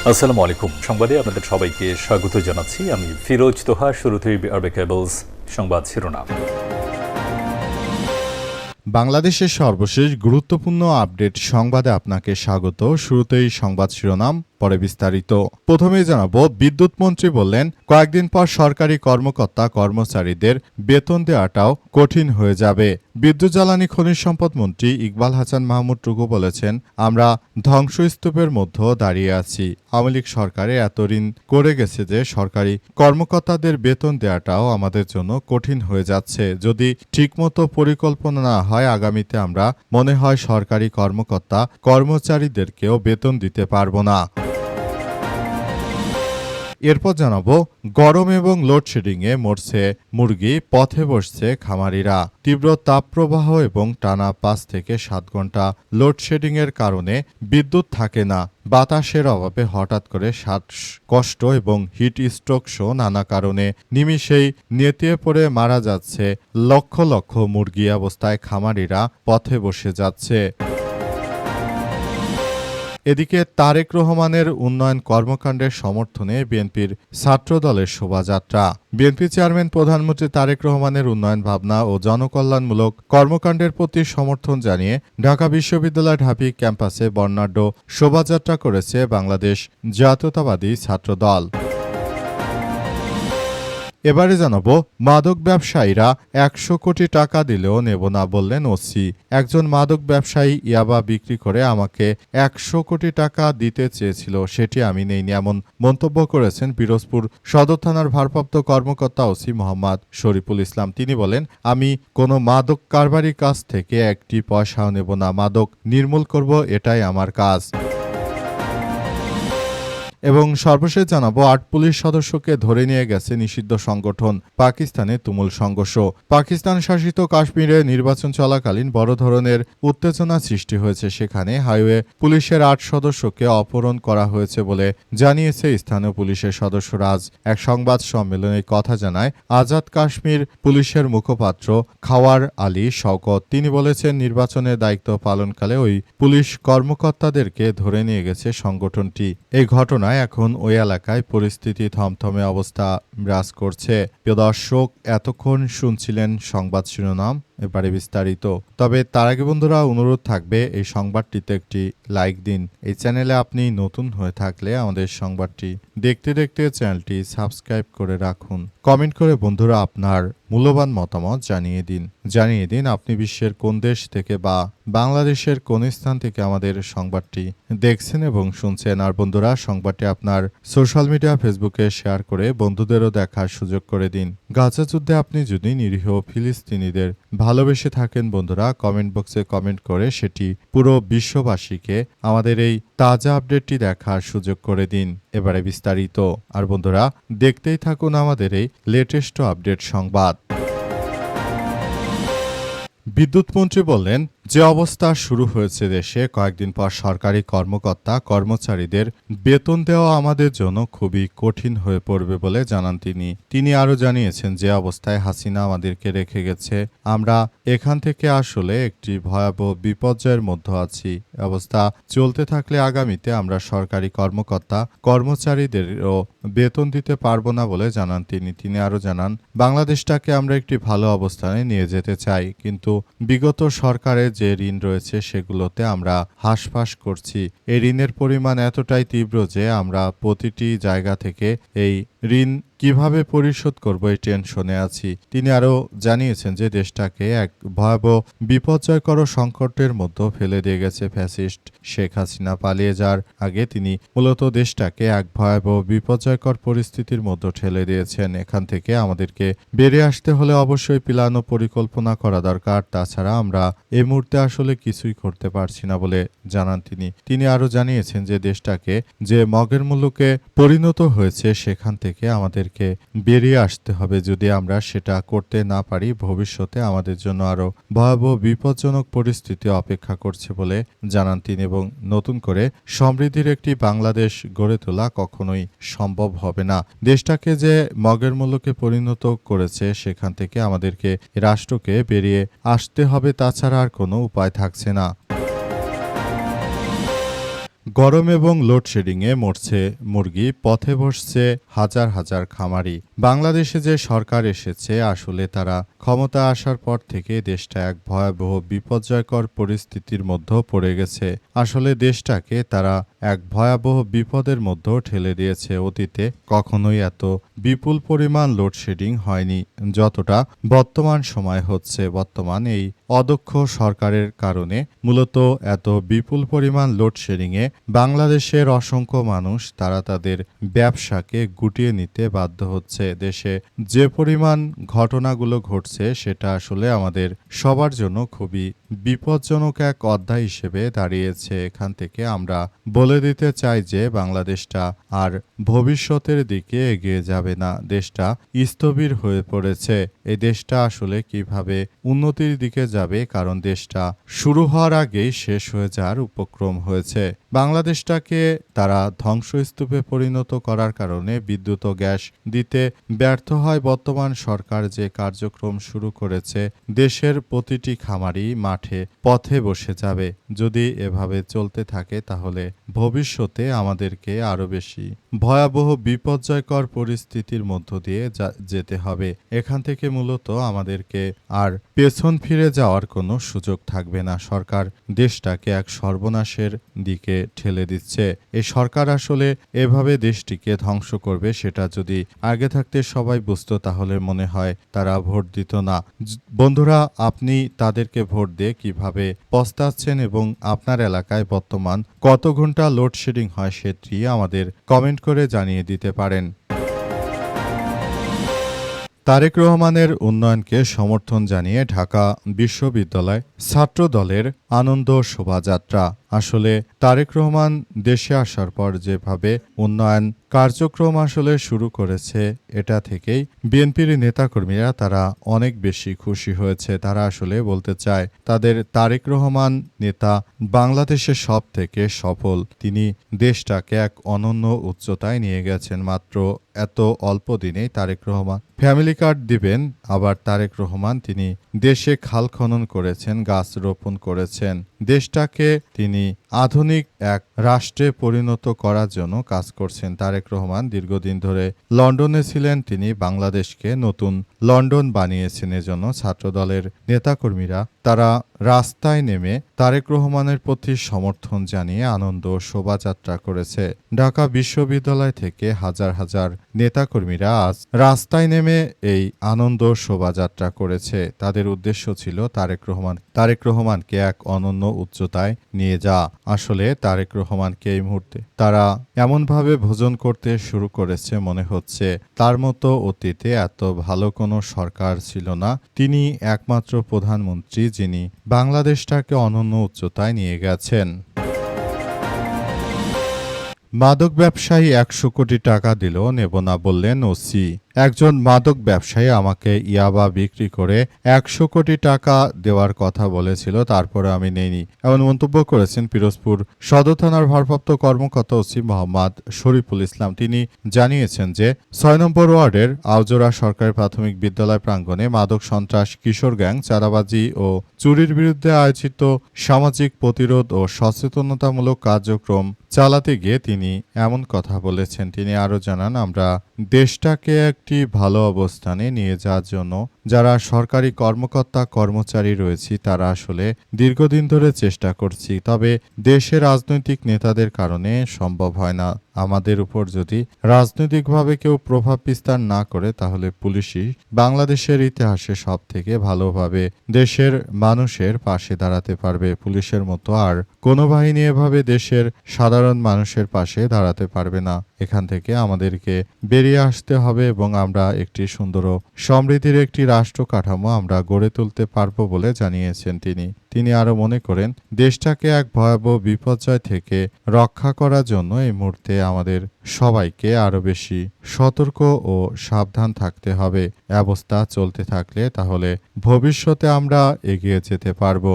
আসসালামু আলাইকুম। সংবাদে আপনাদের সবাইকে স্বাগত জানাচ্ছি। আমি ফিরোজ তোহা। শুরুতেই আরবে কেবলস সংবাদ শিরোনাম। বাংলাদেশের সর্বশেষ গুরুত্বপূর্ণ আপডেট সংবাদে আপনাকে স্বাগত। শুরুতেই সংবাদ শিরোনাম, পরে বিস্তারিত। প্রথমেই জানাবো, বিদ্যুৎ মন্ত্রী বললেন কয়েকদিন পর সরকারি কর্মকর্তা কর্মচারীদের বেতন দেওয়াটাও কঠিন হয়ে যাবে। বিদ্যুৎ জ্বালানি খনিজ সম্পদ মন্ত্রী ইকবাল হাসান মাহমুদ টুকু বলেছেন, আমরা ধ্বংসস্তূপের মধ্যে দাঁড়িয়ে আছি। আওয়ামী লীগ সরকারে এত ঋণ করে গেছে যে সরকারি কর্মকর্তাদের বেতন দেওয়াটাও আমাদের জন্য কঠিন হয়ে যাচ্ছে। যদি ঠিকমতো পরিকল্পনা না হয়, আগামীতে আমরা মনে হয় সরকারি কর্মকর্তা কর্মচারীদেরকেও বেতন দিতে পারবো না। এরপর জানাবো, গরম এবং লোডশেডিংয়ে মরছে মুরগি, পথে বসছে খামারিরা। তীব্র তাপপ্রবাহ এবং টানা ৫ থেকে ৭ ঘন্টা লোডশেডিংয়ের কারণে বিদ্যুৎ থাকে না। বাতাসের অভাবে হঠাৎ করে শ্বাসকষ্ট এবং হিট স্ট্রোক সহ নানা কারণে নিমিষেই নেতিয়ে পড়ে মারা যাচ্ছে লক্ষ লক্ষ মুরগি। অবস্থায় খামারিরা পথে বসে যাচ্ছে। এদিকে তারেক রহমানের উন্নয়ন কর্মকাণ্ডের সমর্থনে বিএনপির ছাত্রদলের শোভাযাত্রা। বিএনপি চেয়ারম্যান প্রধানমন্ত্রী তারেক রহমানের উন্নয়ন ভাবনা ও জনকল্যাণমূলক কর্মকাণ্ডের প্রতি সমর্থন জানিয়ে ঢাকা বিশ্ববিদ্যালয় ঢাবি ক্যাম্পাসে বর্ণাঢ্য শোভাযাত্রা করেছে বাংলাদেশ জাতীয়তাবাদী ছাত্রদল। এবারে জানাবো, মাদক ব্যবসায়ীরা ১০০ কোটি টাকা দিলেও নেব না বললেন ওসি। একজন মাদক ব্যবসায়ী ইয়াবা বিক্রি করে আমাকে ১০০ কোটি টাকা দিতে চেয়েছিল, সেটি আমি নেইনি, এমন মন্তব্য করেছেন পিরোজপুর সদর থানার ভারপ্রাপ্ত কর্মকর্তা ওসি মোহাম্মদ শরীফুল ইসলাম। তিনি বলেন, আমি কোনো মাদক কারবারির কাছ থেকে একটি পয়সাও নেব না, মাদক নির্মূল করব, এটাই আমার কাজ। এবং সর্বশেষ জানাবো, ৮ পুলিশ সদস্যকে ধরে নিয়ে গেছে নিষিদ্ধ সংগঠন। পাকিস্তানে তুমুল সংঘর্ষ। পাকিস্তান শাসিত কাশ্মীরে নির্বাচন চলাকালীন বড় ধরনের উত্তেজনা সৃষ্টি হয়েছে। সেখানে হাইওয়ে পুলিশের ৮ সদস্যকে অপহরণ করা হয়েছে বলে জানিয়েছে স্থানীয় পুলিশের সদস্যরা। আজ এক সংবাদ সম্মেলনে কথা জানায় আজাদ কাশ্মীর পুলিশের মুখপাত্র খাওয়ার আলী শওকত। তিনি বলেছেন, নির্বাচনের দায়িত্ব পালনকালে ওই পুলিশ কর্মকর্তাদেরকে ধরে নিয়ে গেছে সংগঠনটি। এই ঘটনা এখন ওই এলাকায় পরিস্থিতি থমথমে অবস্থা বিরাজ করছে। প্রিয় দর্শক, এতক্ষণ শুনছিলেন সংবাদ শিরোনাম, এবারে বিস্তারিত। তবে তার আগে বন্ধুরা, অনুরোধ থাকবে এই সংবাদটিতে একটি লাইক দিন। এই চ্যানেলে আপনি নতুন হয়ে থাকলে আমাদের সংবাদটি দেখতে দেখতে চ্যানেলটি সাবস্ক্রাইব করে রাখুন। কমেন্ট করে বন্ধুরা আপনার মূল্যবান মতামত জানিয়ে দিন আপনি বিশ্বের কোন দেশ থেকে বা বাংলাদেশের কোন স্থান থেকে আমাদের সংবাদটি দেখছেন এবং শুনছেন। আর বন্ধুরা, সংবাদটি আপনার সোশ্যাল মিডিয়া ফেসবুকে শেয়ার করে বন্ধুদেরও দেখার সুযোগ করে দিন। গাজা যুদ্ধে আপনি যদি নিরীহ ফিলিস্তিনিদের ভালোবেসে থাকেন বন্ধুরা, কমেন্ট বক্সে কমেন্ট করে সেটি পুরো বিশ্ববাসীকে আমাদের এই তাজা আপডেটটি দেখার সুযোগ করে দিন। এবারে বিস্তারিত। আর বন্ধুরা, দেখতেই থাকুন আমাদের এই লেটেস্ট আপডেট সংবাদ। বিদ্যুৎ মন্ত্রী বললেন, যে অবস্থা শুরু হয়েছে দেশে, কয়েকদিন পর সরকারি কর্মকর্তা কর্মচারীদের বেতন দেওয়া আমাদের জন্য খুবই কঠিন হয়ে পড়বে বলে জানান তিনি আরও জানিয়েছেন, যে অবস্থায় হাসিনা আমাদেরকে রেখে গেছে, আমরা এখান থেকে আসলে একটি ভয়াবহ বিপর্যয়ের মধ্যে আছি। অবস্থা চলতে থাকলে আগামীতে আমরা সরকারি কর্মকর্তা কর্মচারীদেরও বেতন দিতে পারবো না বলে জানান তিনি আরও জানান, বাংলাদেশটাকে আমরা একটি ভালো অবস্থানে নিয়ে যেতে চাই, কিন্তু বিগত সরকারের যে ঋণ রয়েছে সেগুলোতে আমরা হাসফাস করছি। এই ঋণের পরিমাণ এতটাই তীব্র যে আমরা প্রতিটি জায়গা থেকে এই ঋণ কিভাবে পরিশোধ করব এই টেনশনে আছি। তিনি আরও জানিয়েছেন যে দেশটাকে এক ভয়াবহ বিপর্যয়কর সংকটের মধ্যে ফেলে দিয়ে গেছে ফ্যাসিস্ট শেখ হাসিনা। পালিয়ে যাওয়ার আগে তিনি মূলত দেশটাকে এক ভয়াবহ বিপর্যয়কর পরিস্থিতির মধ্যে ঠেলে দিয়েছেন। এখান থেকে আমাদেরকে বেরিয়ে আসতে হলে অবশ্যই প্ল্যান ও পরিকল্পনা করা দরকার, তাছাড়া আমরা এই মুহূর্তে আসলে কিছুই করতে পারছি না বলে জানান তিনি আরও জানিয়েছেন যে দেশটাকে যে মগের মুলুকে পরিণত হয়েছে সেখান থেকে আমাদেরকে বেরিয়ে আসতে হবে। যদি আমরা সেটা করতে না পারি, ভবিষ্যতে আমাদের জন্য আরো ভয়াবহ বিপজ্জনক পরিস্থিতি অপেক্ষা করছে বলে জানান তিনি। এবং নতুন করে সমৃদ্ধির একটি বাংলাদেশ গড়ে তোলা কখনোই সম্ভব হবে না। দেশটাকে যে মগের মুলুকে পরিণত করেছে সেখান থেকে আমাদেরকে রাষ্ট্রকে বেরিয়ে আসতে হবে, তাছাড়া আর কোনো উপায় থাকছে না। গরম এবং লোডশেডিংয়ে মরছে মুরগি, পথে বসছে হাজার হাজার খামারি। বাংলাদেশে যে সরকার এসেছে, আসলে তারা ক্ষমতা আসার পর থেকে দেশটা এক ভয়াবহ বিপর্যয়কর পরিস্থিতির মধ্যে পড়ে গেছে। আসলে দেশটাকে তারা এক ভয়াবহ বিপদের মধ্যে ঠেলে দিয়েছে। অতীতে কখনোই এত বিপুল পরিমাণ লোডশেডিং হয়নি যতটা বর্তমান সময় হচ্ছে। বর্তমান এই অদক্ষ সরকারের কারণে মূলত এত বিপুল পরিমাণ লোডশেডিংয়ে বাংলাদেশের অসংখ্য মানুষ তারা তাদের ব্যবসাকে গুটিয়ে নিতে বাধ্য হচ্ছে। দেশে যে পরিমাণ ঘটনাগুলো ঘটছে সেটা আসলে আমাদের সবার জন্য খুবই বিপজ্জনক এক অধ্যায় হিসেবে দাঁড়িয়েছে। এখান থেকে আমরা বলে দিতে চাই যে বাংলাদেশটা আর ভবিষ্যতের দিকে এগিয়ে যাবে না। দেশটা স্থবির হয়ে পড়েছে। এই দেশটা আসলে কিভাবে উন্নতির দিকে যাবে, কারণ দেশটা শুরু হওয়ার আগেই শেষ হয়ে যাওয়ার উপক্রম হয়েছে। বাংলাদেশটাকে তারা ধ্বংসস্তূপে পরিণত করার কারণে বিদ্যুৎ ও গ্যাস দিতে ব্যর্থ হয় বর্তমান সরকার যে কার্যক্রম শুরু করেছে। দেশের প্রতিটি খামারি মাঠে পথে বসে যাবে। যদি এভাবে চলতে থাকে তাহলে ভবিষ্যতে আমাদেরকে আরো বেশি ভয়াবহ বিপর্যয়কর পরিস্থিতির মধ্য দিয়ে যেতে হবে। এখান থেকে মূলত আমাদেরকে আর পেছন ফিরে যাওয়ার কোনো সুযোগ থাকবে না। সরকার দেশটাকে এক সর্বনাশের দিকে ঠেলে দিচ্ছে। এই সরকার আসলে এভাবে দেশটিকে ধ্বংস করবে সেটা যদি আগে থাকতে সবাই বুঝতো তাহলে মনে হয় তারা ভোট দিত না। বন্ধুরা, আপনি তাদেরকে ভোট দিয়ে কিভাবে পস্তাচ্ছেন এবং আপনার এলাকায় বর্তমান কত ঘন্টা লোডশেডিং হয় সেটি আমাদের কমেন্ট করে জানিয়ে দিতে পারেন। তারেক রহমানের উন্নয়নকে সমর্থন জানিয়ে ঢাকা বিশ্ববিদ্যালয় ছাত্র দলের আনন্দ শোভাযাত্রা। আসলে তারেক রহমান দেশে আসার পর যেভাবে উন্নয়ন কার্যক্রম আসলে শুরু করেছে, এটা থেকেই বিএনপির নেতাকর্মীরা তারা অনেক বেশি খুশি হয়েছে। তারা আসলে বলতে চায় তাদের তারেক রহমান নেতা বাংলাদেশের সব থেকে সফল। তিনি দেশটাকে এক অনন্য উচ্চতায় নিয়ে গেছেন। মাত্র এত অল্প দিনেই তারেক রহমান ফ্যামিলি কার্ড দিবেন। আবার তারেক রহমান তিনি দেশে খাল খনন করেছেন, গাছ রোপণ করেছেন। দেশটাকে তিনি আধুনিক এক রাষ্ট্রে পরিণত করার জন্য কাজ করছেন। তারেক রহমান দীর্ঘদিন ধরে লন্ডনে ছিলেন। তিনি বাংলাদেশকে নতুন লন্ডন বানিয়েছেন। এজন্য ছাত্রদলের নেতাকর্মীরা তারা রাস্তায় নেমে তারেক রহমানের প্রতি সমর্থন জানিয়ে আনন্দ শোভাযাত্রা করেছে। ঢাকা বিশ্ববিদ্যালয় থেকে হাজার হাজার নেতাকর্মীরা আজ রাস্তায় নেমে এই আনন্দ শোভাযাত্রা করেছে। তাদের উদ্দেশ্য ছিল তারেক রহমানকে এক অনন্য উচ্চতায় নিয়ে যাওয়া। আসলে তারেক রহমানকে এই মুহূর্তে তারা এমনভাবে ভোজন করতে শুরু করেছে মনে হচ্ছে তার মতো অতীতে এত ভালো কোনো সরকার ছিল না। তিনি একমাত্র প্রধানমন্ত্রী যিনি বাংলাদেশটাকে অনন্য উচ্চতায় নিয়ে গেছেন। মাদক ব্যবসায়ী ১০০ কোটি টাকা দিলেও নেব না বললেন ওসি। একজন মাদক ব্যবসায়ী আমাকে ইয়াবা বিক্রি করে ১০০ কোটি টাকা দেওয়ার কথা বলেছিল, তারপরে আমি নেইনি, এমন মন্তব্য করেছেন পিরোজপুর সদর থানার ভারপ্রাপ্ত কর্মকর্তা ওসি মোহাম্মদ শরীফুল ইসলাম। তিনি জানিয়েছেন যে ৬ নম্বর ওয়ার্ডের আউজোড়া সরকারি প্রাথমিক বিদ্যালয় প্রাঙ্গণে মাদক সন্ত্রাস, কিশোর গ্যাং, চাঁদাবাজি ও চুরির বিরুদ্ধে আয়োজিত সামাজিক প্রতিরোধ ও সচেতনতামূলক কার্যক্রম চালাতে গিয়ে তিনি এমন কথা বলেছেন। তিনি আরও জানান, আমরা দেশটাকে একটি ভালো অবস্থানে নিয়ে যাওয়ার জন্য যারা সরকারি কর্মকর্তা কর্মচারী রয়েছি তারা আসলে দীর্ঘদিন ধরে চেষ্টা করছি। তবে দেশের রাজনৈতিক নেতাদের কারণে সম্ভব হয় না। আমাদের উপর যদি রাজনৈতিকভাবে কেউ প্রভাব বিস্তার না করে তাহলে পুলিশই বাংলাদেশের ইতিহাসে সব থেকে ভালোভাবে দেশের মানুষের পাশে দাঁড়াতে পারবে। পুলিশের মতো আর কোনো বাহিনী এভাবে দেশের সাধারণ মানুষের পাশে দাঁড়াতে পারবে না। এখান থেকে আমাদেরকে বেরিয়ে আসতে হবে এবং আমরা একটি সুন্দর ও সমৃদ্ধির একটি রাষ্ট্র কাঠামো আমরা গড়ে তুলতে পারবো বলে জানিয়েছেন তিনি আরো মনে করেন দেশটাকে এক ভয়াবহ বিপর্যয় থেকে রক্ষা করার জন্য এই মুহূর্তে আমাদের সবাইকে আরো বেশি সতর্ক ও সাবধান থাকতে হবে। অবস্থা চলতে থাকলে তাহলে ভবিষ্যতে আমরা এগিয়ে যেতে পারবো।